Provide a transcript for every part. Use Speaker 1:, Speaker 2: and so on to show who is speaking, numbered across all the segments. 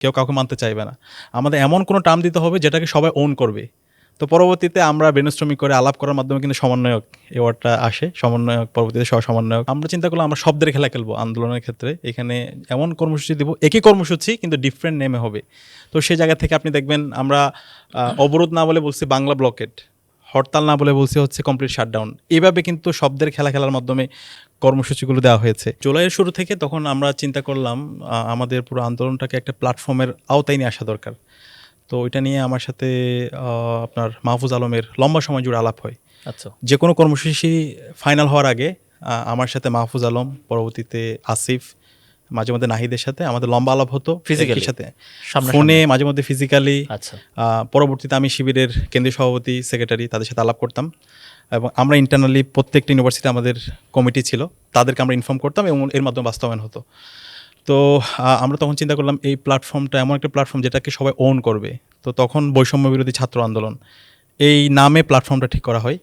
Speaker 1: কেউ কাউকে মানতে চাইবে না। আমাদের এমন কোনো টার্ম দিতে হবে যেটাকে সবাই ওন করবে। তো পরবর্তীতে আমরা ব্রেনস্টর্মিং করে আলাপ করার মাধ্যমে কিন্তু সমন্বয়ক এই ওয়ার্ডটা আসে। সমন্বয়ক, পরবর্তীতে সহ-সমন্বয়ক। আমরা চিন্তা করলাম আমরা শব্দের খেলা খেলবো আন্দোলনের ক্ষেত্রে। এখানে এমন কর্মসূচি দিব, একই কর্মসূচি কিন্তু ডিফারেন্ট নেমে হবে। তো সেই জায়গা থেকে আপনি দেখবেন আমরা অবরোধ না বলে বলছি বাংলা ব্লকেড, হরতাল না বলে বলছি হচ্ছে কমপ্লিট শাটডাউন। এভাবে কিন্তু শব্দের খেলা খেলার মাধ্যমে কর্মসূচিগুলো দেওয়া হয়েছে। জুলাইয়ের শুরু থেকে তখন আমরা চিন্তা করলাম আমাদের পুরো আন্দোলনটাকে একটা প্ল্যাটফর্মের আওতায় নিয়ে আসা দরকার। তো ওইটা নিয়ে আমার সাথে আপনার মাহফুজ আলমের লম্বা সময় জুড়ে আলাপ হয়।
Speaker 2: আচ্ছা,
Speaker 1: যে কোনো কর্মসূচি ফাইনাল হওয়ার আগে আমার সাথে মাহফুজ আলম, পরবর্তীতে আসিফ, মাঝে মধ্যে নাহিদের সাথে আমাদের লম্বা আলাপ হতো
Speaker 2: Physically?
Speaker 1: একই সাথে,
Speaker 2: সামনাসামনি?
Speaker 1: ফোনে, মাঝে মধ্যে ফিজিক্যালি।
Speaker 2: আচ্ছা,
Speaker 1: পরবর্তীতে আমি শিবিরের কেন্দ্রীয় সভাপতি, সেক্রেটারি, তাদের সাথে আলাপ করতাম এবং আমরা ইন্টারনালি প্রত্যেকটা ইউনিভার্সিটি আমাদের কমিটি ছিল, তাদেরকে আমরা ইনফর্ম করতাম এবং এর মাধ্যমে বাস্তবায়ন হতো। তো আমরা তখন চিন্তা করলাম এই প্ল্যাটফর্মটা এমন একটা প্ল্যাটফর্ম যেটাকে সবাই ওন করবে। তো তখন বৈষম্য বিরোধী ছাত্র আন্দোলন এই নামে প্ল্যাটফর্মটা ঠিক করা হয়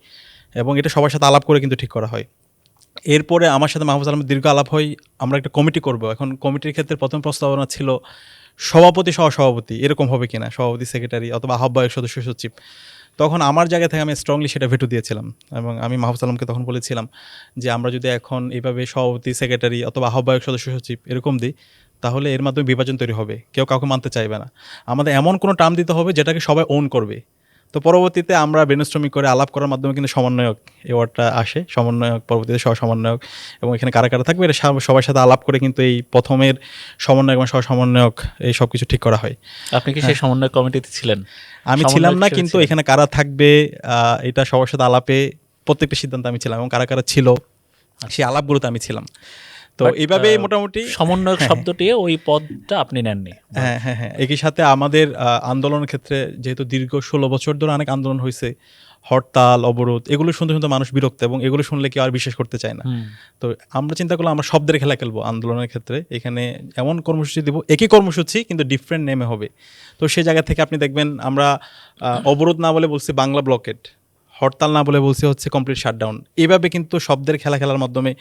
Speaker 1: এবং এটা সবার সাথে আলাপ করে কিন্তু ঠিক করা হয়। এরপরে আমার সাথে মাহফুজ আলমের দীর্ঘ আলাপ হয়, আমরা একটা কমিটি করব। এখন কমিটির ক্ষেত্রে প্রথম প্রস্তাবনা ছিল সভাপতি, সহসভাপতি এরকম হবে কিনা, সভাপতি, সেক্রেটারি অথবা আহ্বায়ক, সদস্য সচিব। তখন আমার জায়গা থেকে আমি স্ট্রংলি সেটা ভেটো দিয়েছিলাম এবং আমি মাহফুজ আলমকে তখন বলেছিলাম যে আমরা যদি এখন এইভাবে সভাপতি, সেক্রেটারি অথবা আহ্বায়ক, সদস্য সচিব এরকম দিই, তাহলে এর মাধ্যমে বিভাজন তৈরি হবে, কেউ কাউকে মানতে চাইবে না। আমাদের এমন কোনো টার্ম দিতে হবে যেটাকে সবাই ওন করবে। তো পরবর্তীতে আমরা ব্রেনস্টর্মিং করে আলাপ করার মাধ্যমে কিন্তু সমন্বয়ক এই ওয়ার্ডটা আসে। সমন্বয়ক, পরবর্তীতে সহ-সমন্বয়ক এবং এখানে কারা কারা থাকবে এটা সবার সাথে আলাপ করে কিন্তু এই প্রথমের সমন্বয়ক এবং সহ-সমন্বয়ক এই সব কিছু ঠিক করা হয়।
Speaker 2: আপনি কি সেই সমন্বয় কমিটিতে ছিলেন?
Speaker 1: আমি ছিলাম না,
Speaker 2: সমন্বয়ক হিসেবে
Speaker 1: কিন্তু
Speaker 2: ছিলেন?
Speaker 1: এখানে কারা থাকবে এটা সবার সাথে আলাপে প্রত্যেকটা সিদ্ধান্ত আমি ছিলাম এবং কারা কারা ছিল সেই আলাপগুলোতে আমি ছিলাম। তো
Speaker 2: But,
Speaker 1: এইভাবে মোটামুটি
Speaker 2: সমন্বয়ক
Speaker 1: হ্যাঁ,
Speaker 2: শব্দটি ওই পদটা আপনি নেননি।
Speaker 1: হ্যাঁ, হ্যাঁ, হ্যাঁ। একই সাথে আমাদের আন্দোলনের ক্ষেত্রে যেহেতু দীর্ঘ ১৬ বছর ধরে অনেক আন্দোলন হয়েছে, হরতাল, অবরোধ এগুলো শুনতে শুনতে মানুষ বিরক্ত এবং এগুলো শুনলে কেউ আর বিশ্বাস করতে চায় না।
Speaker 2: হুম।
Speaker 1: তো আমরা চিন্তা করলাম আমরা শব্দের খেলা খেলবো আন্দোলনের ক্ষেত্রে। এখানে এমন কর্মসূচি দিব, একই কর্মসূচি কিন্তু ডিফারেন্ট নেমে হবে। তো সেই জায়গা থেকে আপনি দেখবেন আমরা অবরোধ না বলে বলছি বাংলা ব্লকেড, হরতাল না বলে বলছি হচ্ছে কমপ্লিট শাটডাউন। এভাবে কিন্তু শব্দের খেলা খেলার মাধ্যমে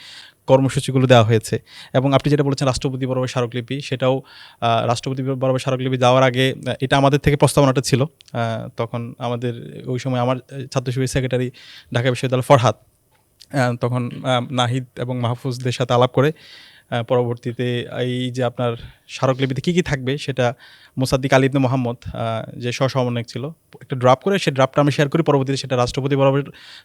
Speaker 1: কর্মসূচিগুলো দেওয়া হয়েছে এবং আপনি যেটা বলেছেন রাষ্ট্রপতি বরাবর স্মারকলিপি, সেটাও রাষ্ট্রপতি বরাবর স্মারকলিপি দেওয়ার আগে এটা আমাদের থেকে প্রস্তাবনাটা ছিল। তখন আমাদের ওই সময় আমার ছাত্র শিবির সেক্রেটারি ঢাকা বিশ্ববিদ্যালয় ফরহাদ তখন নাহিদ এবং মাহফুজদের সাথে আলাপ করে পরবর্তীতে এই যে আপনার স্মারকলিপিতে কী কী থাকবে সেটা মোসাদ্দিক আলী ইবনে মোহাম্মদ যে সহ-সমন্বয়ক ছিল একটা ড্রাফট করে, সেই ড্রাফটটা আমি শেয়ার করি। পরবর্তীতে সেটা রাষ্ট্রপতি বরাবর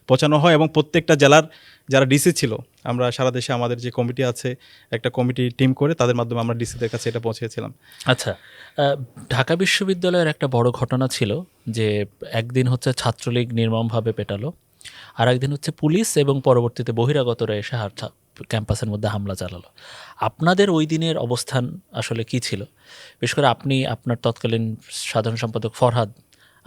Speaker 1: পৌঁছানো হয় এবং প্রত্যেকটা জেলার যারা ডিসি ছিল, আমরা সারা দেশে আমাদের যে কমিটি আছে একটা কমিটি টিম করে তাদের মাধ্যমে আমরা ডিসিদের কাছে এটা পৌঁছেছিলাম।
Speaker 2: আচ্ছা, ঢাকা বিশ্ববিদ্যালয়ের একটা বড় ঘটনা ছিল যে একদিন হচ্ছে ছাত্রলীগ নির্মমভাবে পেটালো, আর একদিন হচ্ছে পুলিশ এবং পরবর্তীতে বহিরাগতরা এসে ক্যাম্পাসের মধ্যে হামলা চালালো। আপনাদের ওই দিনের অবস্থান আসলে কি ছিল? বিশেষ করে আপনি, আপনার তৎকালীন সাধারণ সম্পাদক ফরহাদ,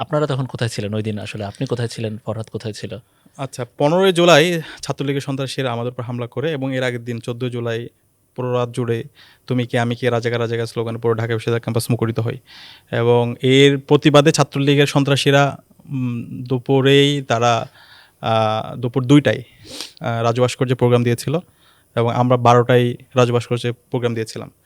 Speaker 2: আপনারা তখন কোথায় ছিলেন ওই দিন? আসলে আপনি কোথায় ছিলেন, ফরহাদ কোথায় ছিল?
Speaker 1: আচ্ছা, ১৫ই জুলাই ছাত্রলীগের সন্ত্রাসীরা আমাদের উপর হামলা করে এবং এর আগের দিন ১৪ জুলাই পুরো রাত জুড়ে তুমি কে আমি কে রাজাকার রাজাকার স্লোগানে পুরো ঢাকা বিশ্ববিদ্যালয় ক্যাম্পাস মুখরিত হয় এবং এর প্রতিবাদে ছাত্রলীগের সন্ত্রাসীরা দুপুরেই তারা দুপুর ২টায় রাজু ভাস্কর্যে প্রোগ্রাম দিয়েছিল এবং আমরা ১২টায় রাজু ভাস্কর্যে প্রোগ্রাম দিয়েছিলাম।